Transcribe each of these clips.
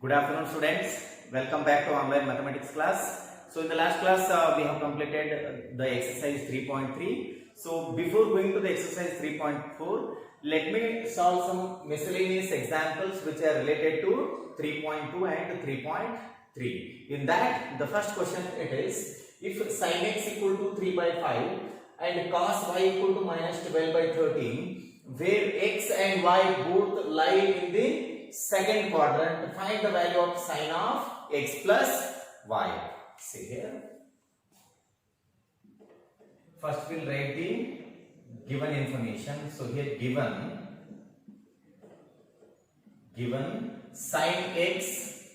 Good afternoon, students. Welcome back to online mathematics class. So in the last class we have completed the exercise 3.3. So before going to the exercise 3.4, let me solve some miscellaneous examples which are related to 3.2 and 3.3. In that, the first question it is, if sin x equal to 3 by 5 and cos y equal to minus 12 by 13, where x and y both lie in the second quadrant, find the value of sin of x plus y. See here. First we'll write the given information. So here given sin x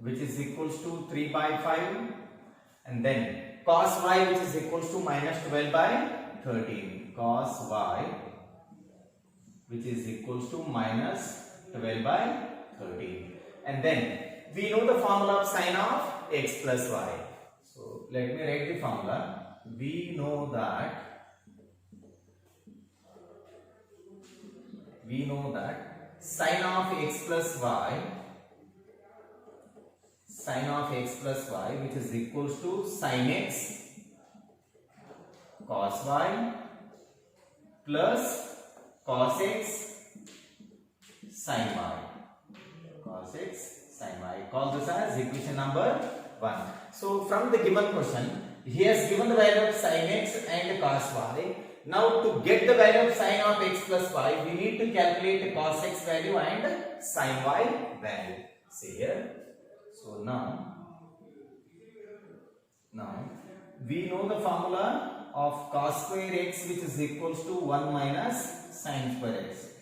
which is equals to 3 by 5 and then cos y which is equals to minus 12 by 13. Cos y which is equals to minus 12 by 13. And then we know the formula of sin of x plus y. So let me write the formula. We know that sin of x plus y which is equals to sin x cos y plus cos x sin y. Cos x sin y. Call this as equation number 1. So from the given question, he has given the value of sin x and cos y. Now to get the value of sin of x plus y, we need to calculate cos x value and sin y value. See here. So now we know the formula of cos square x which is equals to 1 minus sin square x,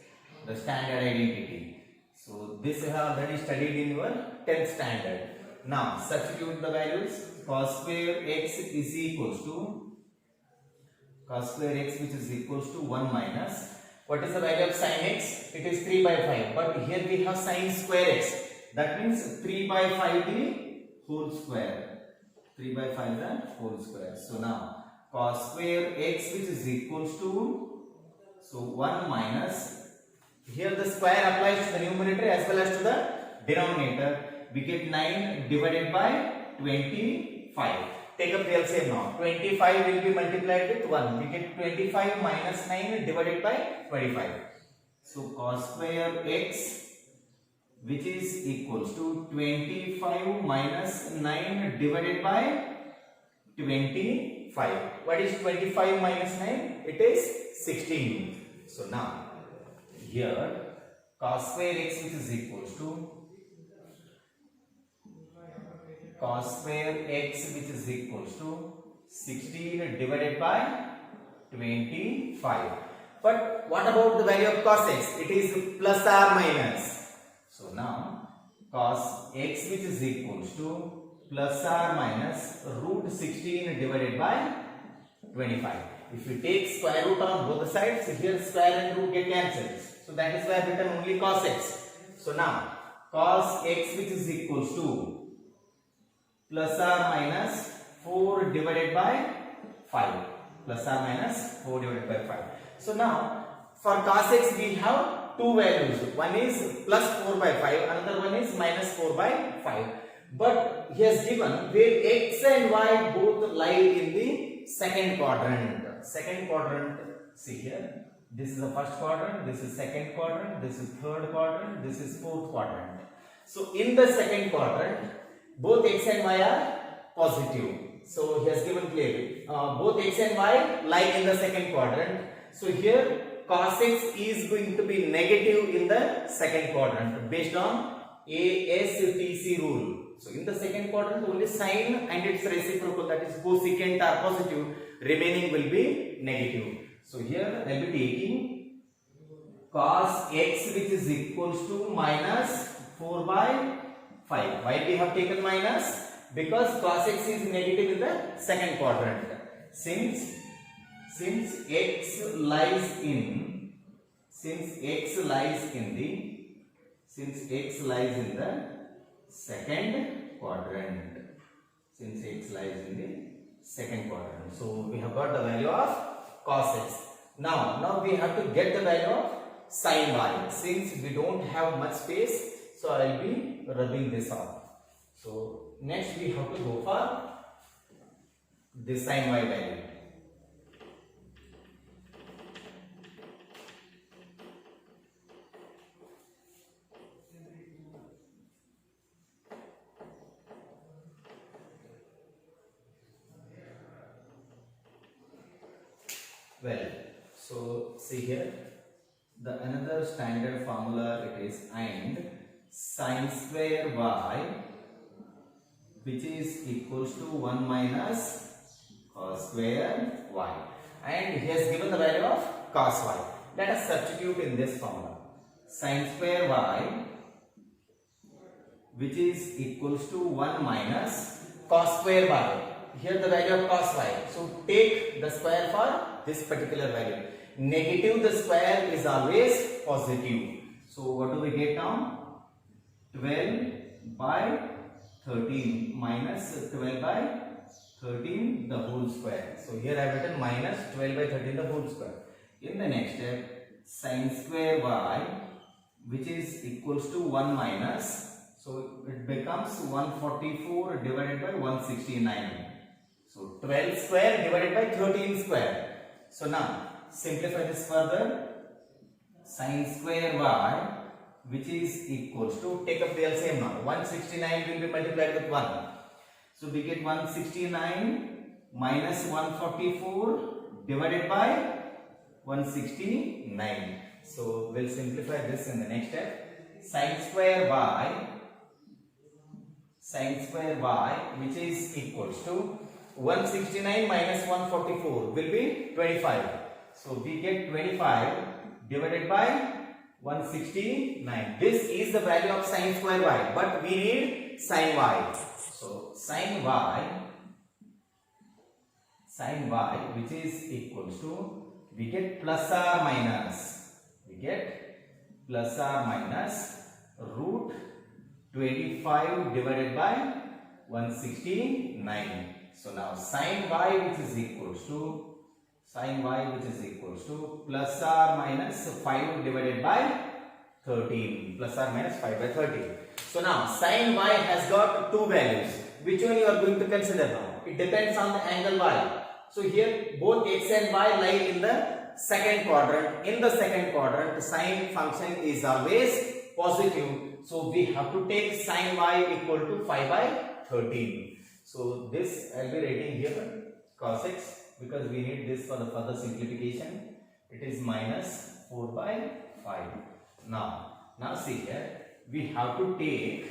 the standard identity. So this you have already studied in your 10th standard. Now substitute the values. Cos square x is equals to which is equals to 1 minus, what is the value of sin x? It is 3 by 5, but here we have sin square x, that means 3 by 5 the whole square. 3 by 5 the whole square. So now cos square x which is equals to 1 minus, here the square applies to the numerator as well as to the denominator. We get 9 divided by 25. Take up the LCM now. 25 will be multiplied with 1. We get 25 minus 9 divided by 25. So cos square x which is equals to 25 minus 9 divided by 25. What is 25 minus 9? It is 16. So now here cos square x which is equals to 16 divided by 25. But what about the value of cos x? It is plus or minus. So now cos x which is equals to plus or minus root 16 divided by 25. If you take square root on both the sides, here square and root get cancelled. So that is why I have written only cos x. So now cos x which is equals to plus or minus 4 divided by 5. Plus or minus 4 divided by 5. So now for cos x we have two values. One is plus 4 by 5, another one is minus 4 by 5. But he has given where x and y both lie in the second quadrant. Second quadrant, see here. This is the first quadrant, this is second quadrant, this is third quadrant, this is fourth quadrant. So in the second quadrant, both x and y are positive. So he has given clearly both x and y lie in the second quadrant. So here cos x is going to be negative in the second quadrant based on ASTC rule. So in the second quadrant only sine and its reciprocal, that is cosecant, are positive, remaining will be negative. So here I will be taking cos x which is equals to minus 4 by 5. Why we have taken minus? Because cos x is negative in the second quadrant. Since x lies in the second quadrant. So we have got the value of cos x. Now we have to get the value of sin y. Since we don't have much space, So I will be rubbing this off. So next we have to go for the sin y value. Well, so see here, the another standard formula it is and sin square y which is equals to 1 minus cos square y, and he has given the value of cos y. Let us substitute in this formula. Sin square y which is equals to 1 minus cos square y. Here the value of cos y. So take the square for this particular value. Negative the square is always positive. So what do we get now? 12 by 13 minus 12 by 13 the whole square. So here I have written minus 12 by 13 the whole square. In the next step, sin square y which is equals to 1 minus, so it becomes 144 divided by 169. So 12 square divided by 13 square. So now simplify this further. Sin square y which is equals to, take up the LCM now. 169 will be multiplied with 1. So we get 169 minus 144 divided by 169. So we'll simplify this in the next step. Sin square y which is equals to 169 minus 144 will be 25. So we get 25 divided by 169. This is the value of sin square y, but we need sin y. So sin y which is equals to, we get plus or minus, root 25 divided by 169. So now sin y which is equals to plus or minus 5 divided by 13, plus or minus 5 by 13. So now sin y has got two values. Which one you are going to consider now? It depends on the angle y. So here both x and y lie in the second quadrant. In the second quadrant, the sin function is always positive. So we have to take sin y equal to 5 by 13. So this I will be writing here cos x, because we need this for the further simplification. It is minus 4 by 5. Now see here, we have to take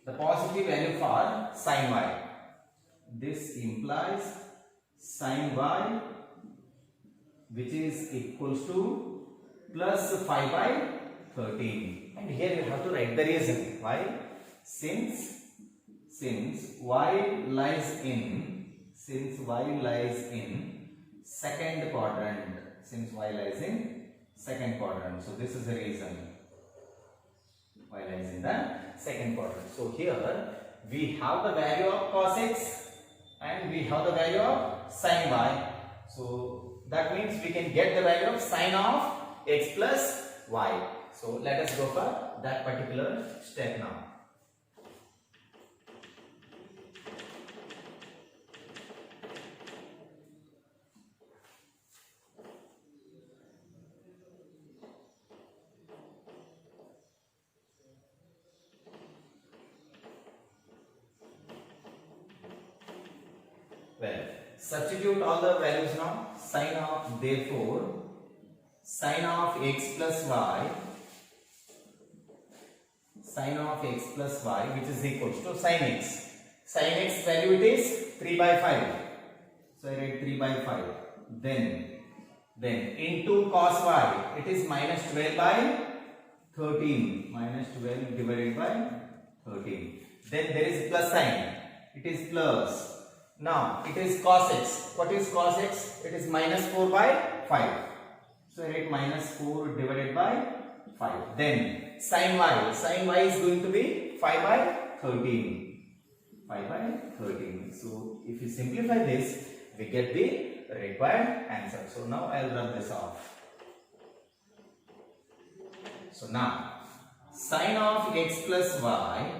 the positive value for sin y. This implies sin y which is equals to plus 5 by 13. And here you have to write the reason. Why? Since y lies in second quadrant. So this is the reason. Y lies in the second quadrant. So here we have the value of cos x and we have the value of sin y. So that means we can get the value of sin of x plus y. So let us go for that particular step now. Well, substitute all the values now. Sin of, therefore, sin of x plus y which is equals to sin x. Sin x value it is 3 by 5. So I write 3 by 5. Then into cos y it is minus 12 by 13. Minus 12 divided by 13. Then there is plus sign. It is plus. Now it is cos x. What is cos x? It is minus 4 by 5. So I write minus 4 divided by 5. Then sin y. Sin y is going to be 5 by 13. 5 by 13. So if you simplify this, we get the required answer. So now I will rub this off. So now Sine of x plus y,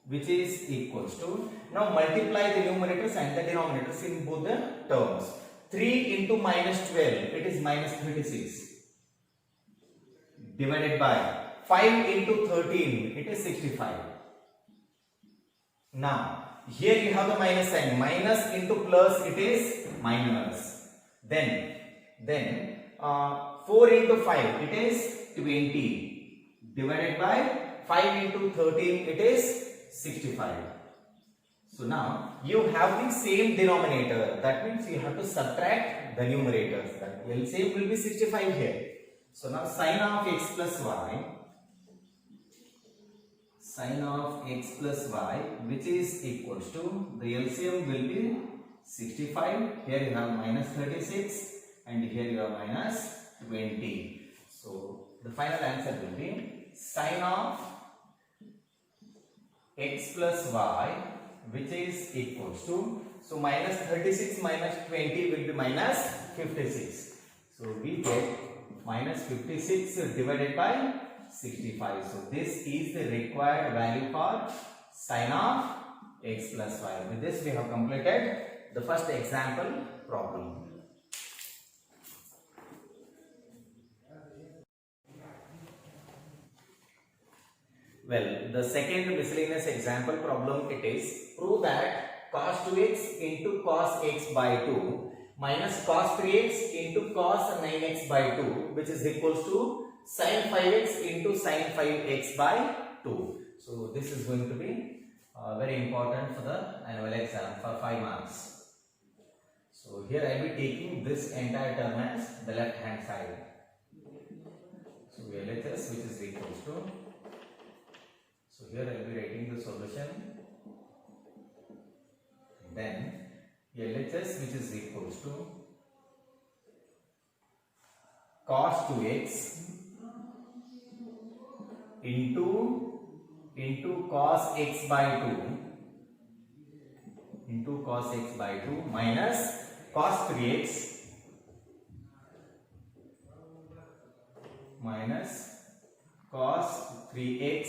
which is equals to, now multiply the numerators and the denominators in both the terms. 3 into minus 12, it is minus 36, divided by 5 into 13, it is 65. Now, here you have the minus sign. Minus into plus, it is minus. Then 4 into 5, it is 20. Divided by 5 into 13, it is 65. So now, you have the same denominator. That means you have to subtract the numerators. That LCM will be 65 here. So now, sine of x plus y, sine of x plus y, which is equals to, the LCM will be 65. Here you have minus 36 and here you have minus 20. So the final answer will be sine of x plus y, which is equals to, so minus 36 minus 20 will be minus 56. So we get minus 56 divided by 65. So this is the required value for sine of x plus y. With this we have completed the first example problem. Well, the second miscellaneous example problem, it is prove that cos 2x into cos x by 2 minus cos 3x into cos 9x by 2, which is equals to sin 5x into sin 5x by 2. So this is going to be very important for the annual exam for 5 marks. So here I will be taking this entire term as the left hand side. So LHS, which is equals to, so here I will be writing the solution. Then LHS, which is equals to cos 2x into cos x by 2 minus cos 3x minus cos 3x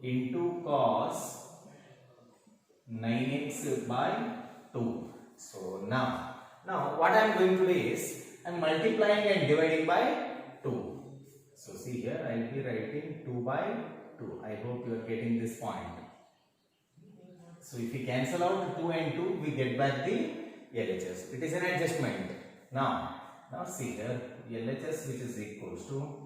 into cos 9x by 2. So now what I am going to do is I am multiplying and dividing by 2. So see here I will be writing 2 by 2. I hope you are getting this point. So if we cancel out 2 and 2, we get back the LHS. It is an adjustment. Now see here LHS, which is equals to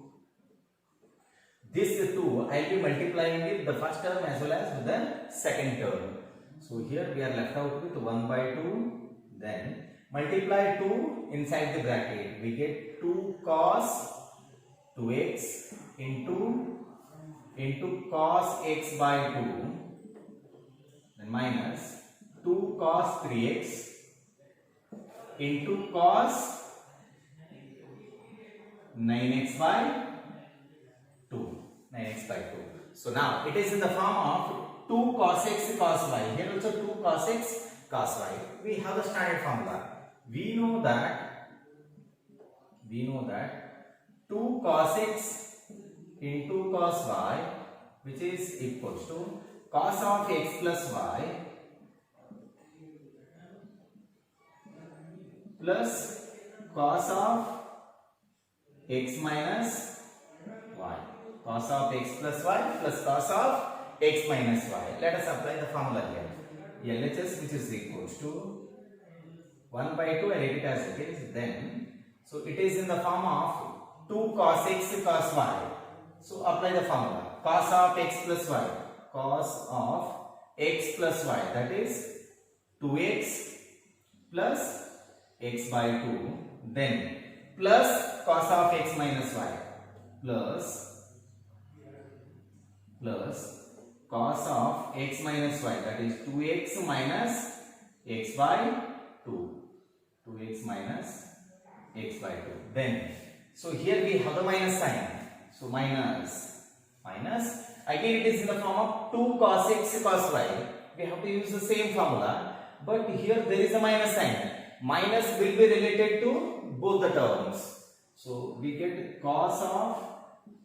this 2, I will be multiplying with the first term as well as with the second term. So here we are left out with 1 by 2. Then multiply 2 inside the bracket. We get 2 cos 2x into cos x by 2. Then minus 2 cos 3x into cos 9x by 2. 9x by 2. So now it is in the form of 2 cos x cos y. Here also 2 cos x cos y. We have the standard formula. We know that 2 cos x into cos y, which is equals to cos of x plus y plus cos of x minus y. Cos of x plus y plus cos of x minus y. Let us apply the formula here. LHS, which is equals to 1 by 2, I write it as it is. Then, so it is in the form of 2 cos x cos y. So apply the formula. Cos of x plus y. Cos of x plus y. That is 2x plus x by 2. Then plus cos of x minus y. Plus cos of x minus y, that is 2x minus x by 2. 2x minus x by 2. Then, so here we have the minus sign. So minus. Again it is in the form of 2 cos x cos y. We have to use the same formula. But here there is a minus sign. Minus will be related to both the terms. So we get cos of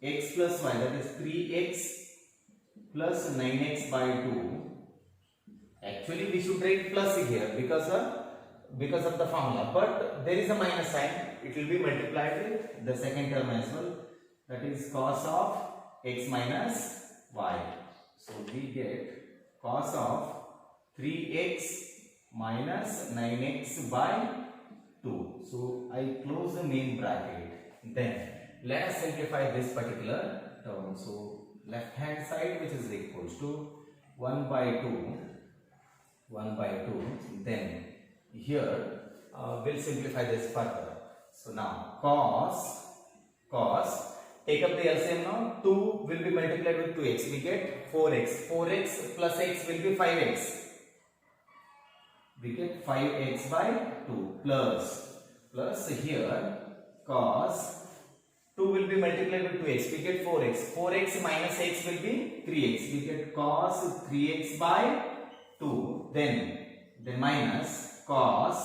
x plus y, that is 3x plus 9x by 2. Actually we should write plus here because of the formula, but there is a minus sign. It will be multiplied with the second term as well, that is cos of x minus y. So we get cos of 3x minus 9x by 2. So I close the main bracket. Then let us simplify this particular term. So left hand side, which is equals to 1 by 2. Then here we'll simplify this further. So now cos, take up the LCM now. 2 will be multiplied with 2x. We get 4x. 4x plus x will be 5x. We get 5x by 2 plus here cos 2 will be multiplied with 2x. We get 4x. 4x minus x will be 3x. We get cos 3x by 2. Then minus cos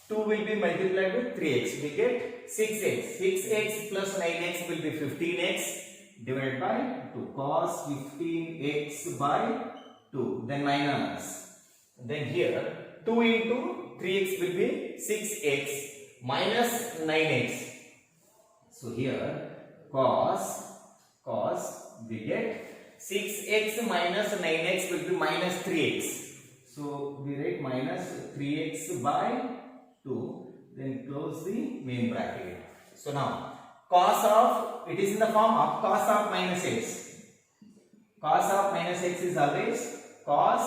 2 will be multiplied with 3x. We get 6x. 6x plus 9x will be 15x divided by 2. Cos 15x by 2. Then minus. Then here 2 into 3x will be 6x minus 9x. So here cos we get 6x minus 9x will be minus 3x. So we write minus 3x by 2. Then close the main bracket. So now cos of, it is in the form of cos of minus x. Cos of minus x is always cos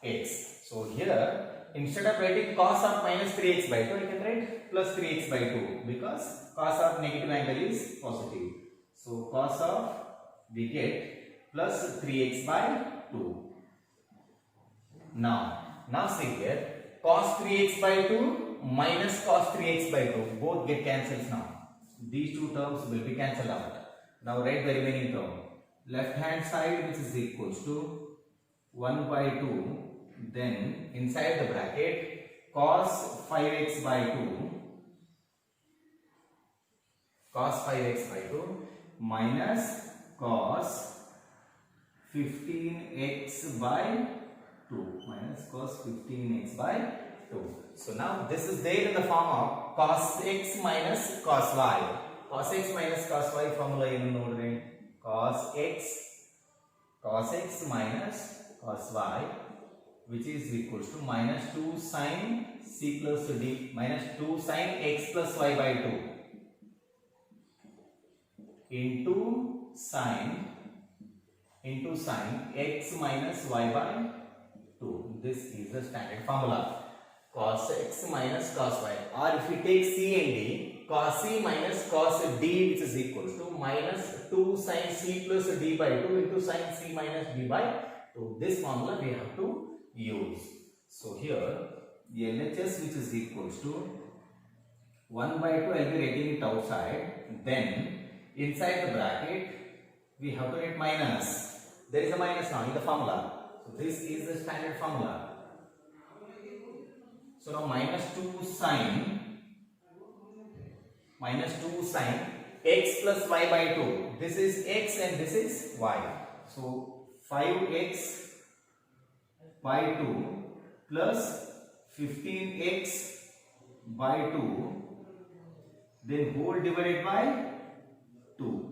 x. So here instead of writing cos of minus 3x by 2, I can write plus 3x by 2 because cos of negative angle is positive. So cos of, we get plus 3x by 2. Now see here, cos 3x by 2 minus cos 3x by 2 both get cancelled now. These two terms will be cancelled out. Now write the remaining term. Left hand side, which is equals to 1 by 2. Then inside the bracket cos 5x by 2 minus cos 15x by 2 minus cos 15x by 2. So now this is there in the form of cos x minus cos y. Cos x minus cos y formula ಏನು ನೋಡ್ರಿ, cos x minus cos y, which is equals to minus 2 sin c plus d minus 2 sin x plus y by 2 into sin x minus y by 2. This is the standard formula, cos x minus cos y. Or if we take c and d, cos c minus cos d, which is equals to minus 2 sin c plus d by 2 into sin c minus d by 2. This formula we have to use. So here LHS, which is equals to 1 by 2, I will be writing it outside. Then inside the bracket we have to write minus. There is a minus now in the formula. So this is the standard formula. So now minus 2 sin x plus y by 2. This is x and this is y. So 5x by 2 plus 15x by 2, then whole divided by 2.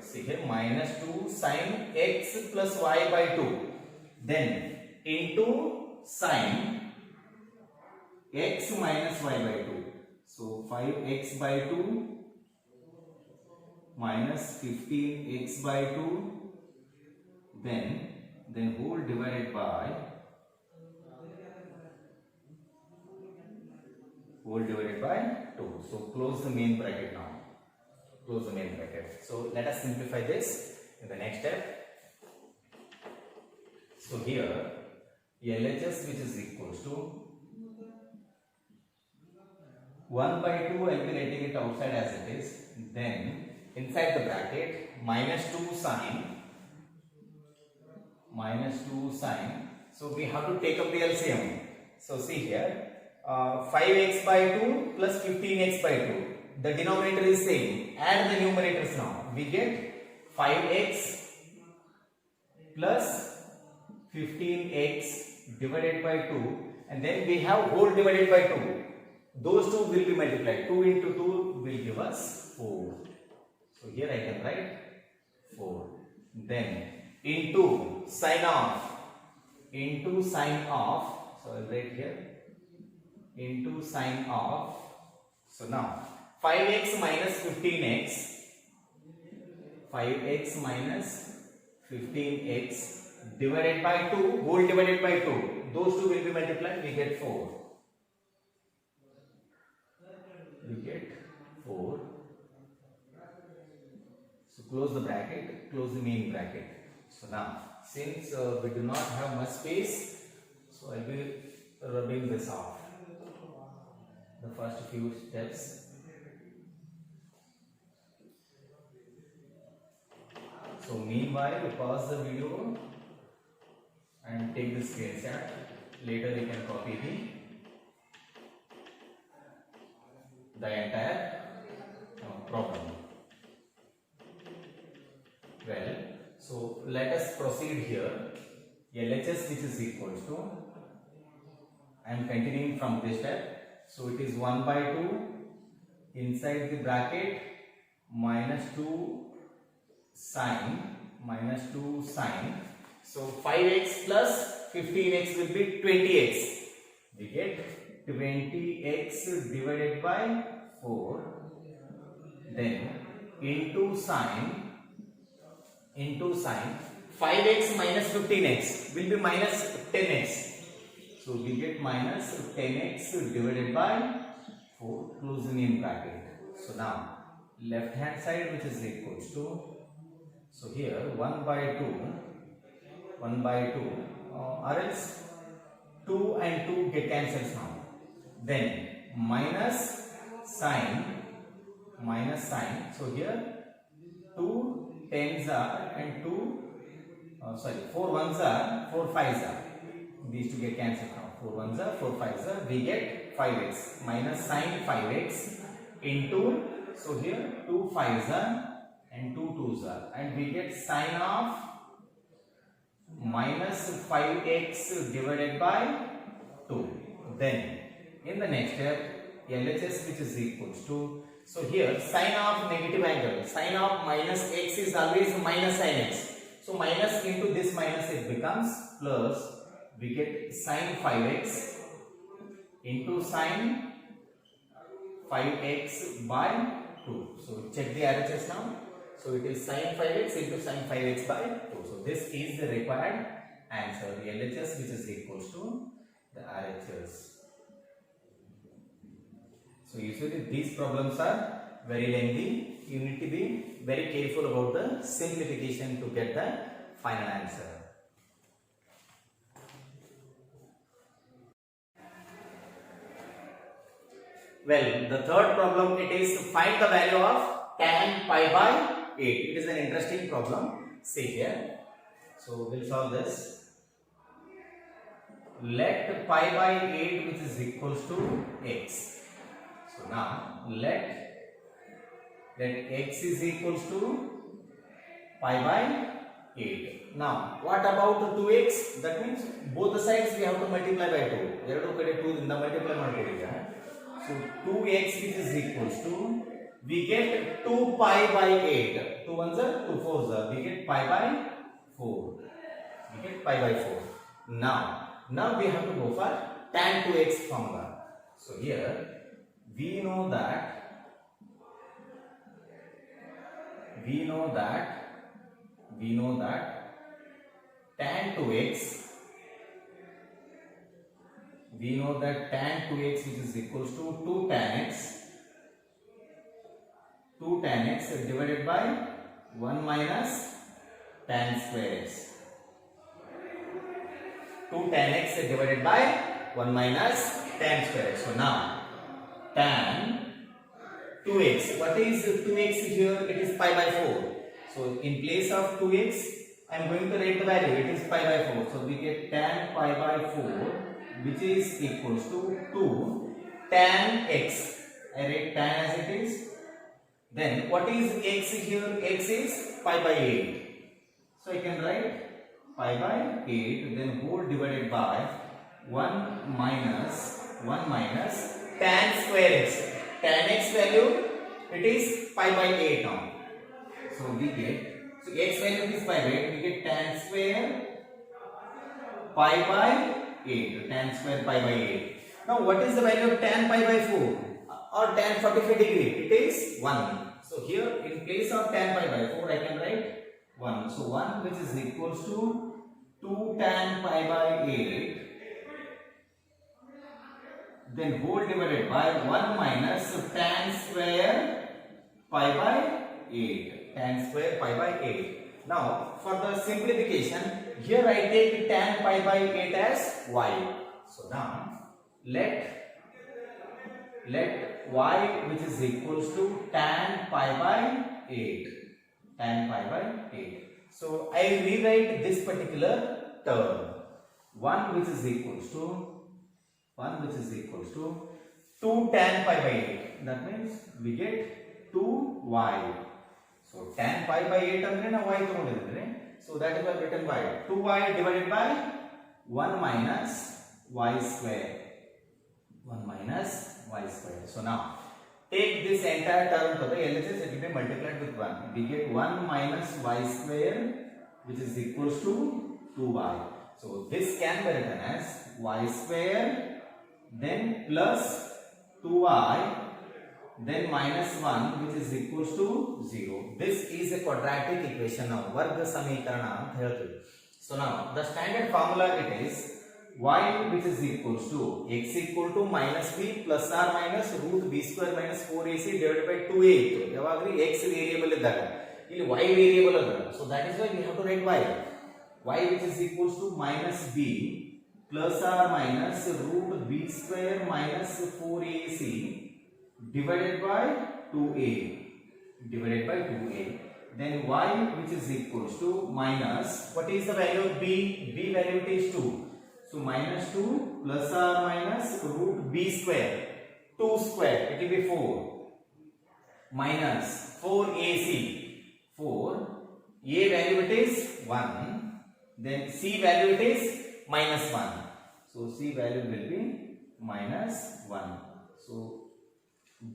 See here, minus 2 sin x plus y by 2, then into sin x minus y by 2. So 5x by 2 minus 15x by 2, then whole divided by 2. So close the main bracket now. So let us simplify this in the next step. So here LHS, which is equals to 1 by 2, I will be writing it outside as it is. Then inside the bracket minus 2 sin. So we have to take up the LCM. So see here, 5x by 2 plus 15x by 2. The denominator is same. Add the numerators now. We get 5x plus 15x divided by 2, and then we have whole divided by 2. Those two will be multiplied. 2 into 2 will give us 4. So here I can write 4. Then into sign of. So I'll write here into sign of. So now 5x minus 15x. 5x minus 15x divided by 2, whole divided by 2. Those two will be multiplied, we get 4. We get 4. So close the bracket, close the main bracket. So now, since we do not have much space, so I will be rubbing this off. The first few steps. So meanwhile, you pause the video and take the screenshot. Later you can copy the entire problem. Well, so let us proceed here. LHS which is equal to, I am continuing from this step. So it is 1 by 2 inside the bracket minus 2 sine. So 5x plus 15x will be 20x. We get 20x divided by 4. Then into sine 5x minus 15x will be minus 10x. So we get minus 10x divided by 4, close the main bracket. So now left hand side which is equals to, so here 1 by 2 or else 2 and 2 get cancelled now. Then minus sine. So here 2 tens are and 4 ones are, 4 fives are. These two get cancelled now. 4 ones are, 4 fives are. We get 5x minus sine 5x into, so here 2 fives are and 2 twos are, and we get sine of minus 5x divided by 2. Then in the next step, LHS which is equals to, so here sine of negative angle, sine of minus x is always minus sine x. So minus into this minus it becomes plus. We get sine 5x into sine 5x by 2. So check the RHS now. So it is sine 5x into sine 5x by 2. So this is the required answer, the LHS which is equals to the RHS. So usually these problems are very lengthy. You need to be very careful about the simplification to get the final answer. Well, the third problem, it is to find the value of tan pi by 8. It is an interesting problem. See here. So we'll solve this. Let pi by 8 which is equals to x. So now let x is equals to pi by 8. Now what about 2x? That means both the sides we have to multiply by 2. 2 in the multiply. So 2x which is equals to, we get 2 pi by 8. 2 ones are, 2 fours are. We get pi by 4. Now we have to go for tan 2x formula. So here we know that tan 2x, we know that tan 2x which is equals to 2 tan x divided by 1 minus tan square x. 2 tan x divided by 1 minus tan square x. So now tan 2x, what is 2x here? It is pi by 4. So in place of 2x, I am going to write the value. It is pi by 4. So we get tan pi by 4 which is equals to 2 tan x. I write tan as it is. Then what is x here? X is pi by 8. So I can write pi by 8, then whole divided by 1 minus tan square x. Tan x value, it is pi by 8 now. So we get, so x value is pi by 8, we get tan square pi by 8. Tan square pi by 8. Now what is the value of tan pi by 4 or tan 45 degree? It is 1. So here in place of tan pi by 4 I can write 1. So 1 which is equals to 2 tan pi by 8, then whole divided by 1 minus tan square pi by 8. Tan square pi by 8. Now for the simplification, here I take tan pi by 8 as y. So now let y which is equals to tan pi by 8. Tan pi by 8. So I rewrite this particular term. 1 which is equals to 2 tan pi by 8. That means we get 2y. So tan pi by 8 andre na y tagondidre. So that is why written by 2y divided by 1 minus y square. 1 minus y square. So now take this entire term to the LHS, it will be multiplied with 1. We get 1 minus y square which is equals to 2y. So this can be written as y square, then plus 2y, then minus 1 which is equals to 0. This is a quadratic equation now. Varga Samikarana anta helthivi. So now the standard formula it is y which is equals to x equal to minus b plus or minus root b square minus 4ac divided by 2a ಇತ್ತು. ಯಾವಾಗಲೂ x variable ಇದ್ದಾಗ ಇಲ್ಲಿ y variable ಅದ. So that is why we have to write y which is equals to minus b plus or minus root b square minus 4ac divided by 2a. Then y which is equals to minus, what is the value of b? B value is 2. So minus 2 plus or minus root b square, 2 square, it will be 4, minus 4ac, 4, a value it is 1, then c value it is minus 1. So c value will be minus 1. So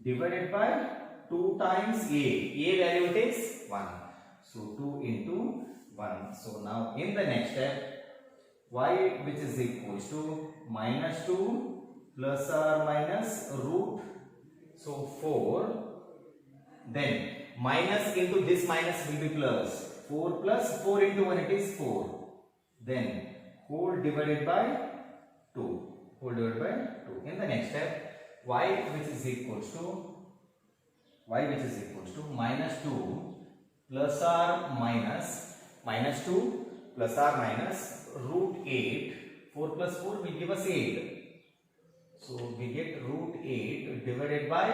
divided by 2 times a value it is 1. So 2 into 1. So now in the next step, y which is equals to minus 2 plus or minus root, so 4, then minus into this minus will be plus, 4 plus 4 into 1 it is 4, then whole divided by 2. In the next step, y which is equals to minus 2 plus or minus 2 plus or minus root 8, 4 plus 4 will give us 8. So we get root 8 divided by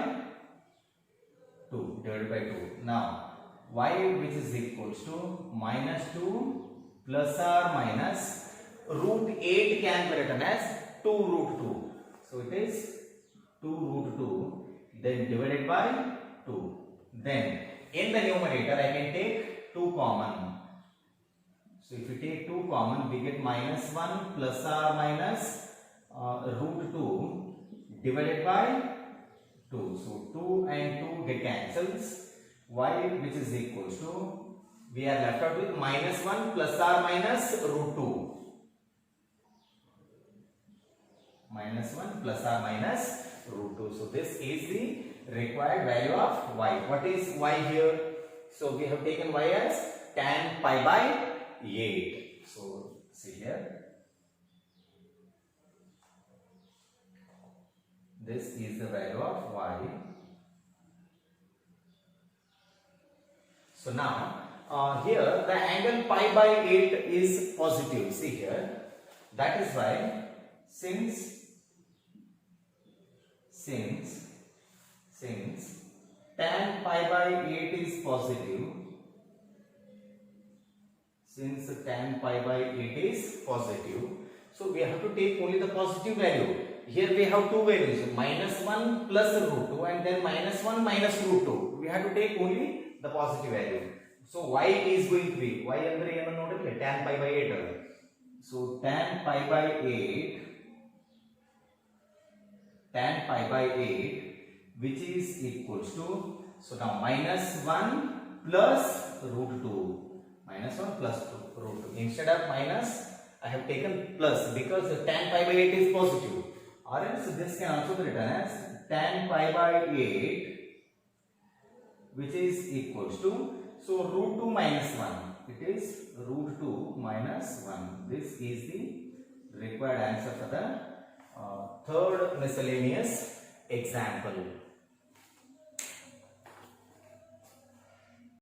2. Now y which is equals to minus 2 plus or minus root 8 can be written as 2 root 2. So it is 2 root 2, then divided by 2. Then in the numerator I can take 2 common. So if you take 2 common, we get minus 1 plus or minus root 2 divided by 2. So 2 and 2 get cancels. Y which is equals to, we are left out with minus 1 plus or minus root 2. Minus 1 plus or minus root 2. So this is the required value of y. What is y here? So we have taken y as tan pi by 8. So see here, this is the value of y. So now here the angle pi by 8 is positive. See here, that is why since tan pi by 8 is positive, so we have to take only the positive value. here we have two values, -1 plus root 2 and then -1 minus root 2. We have to take only the positive value. So y is going to be, y andre ಏನು ನೋಡಿದ್ರೆ tan pi by 8 ಅದು. So tan pi by 8 which is equals to, so now -1 plus root 2, -1 plus root 2. Instead of minus I have taken plus because the tan pi by 8 is positive, or else this can also be written as tan pi by 8 which is equals to, so root 2 minus 1, it is root 2 minus 1. This is the required answer for the third miscellaneous example.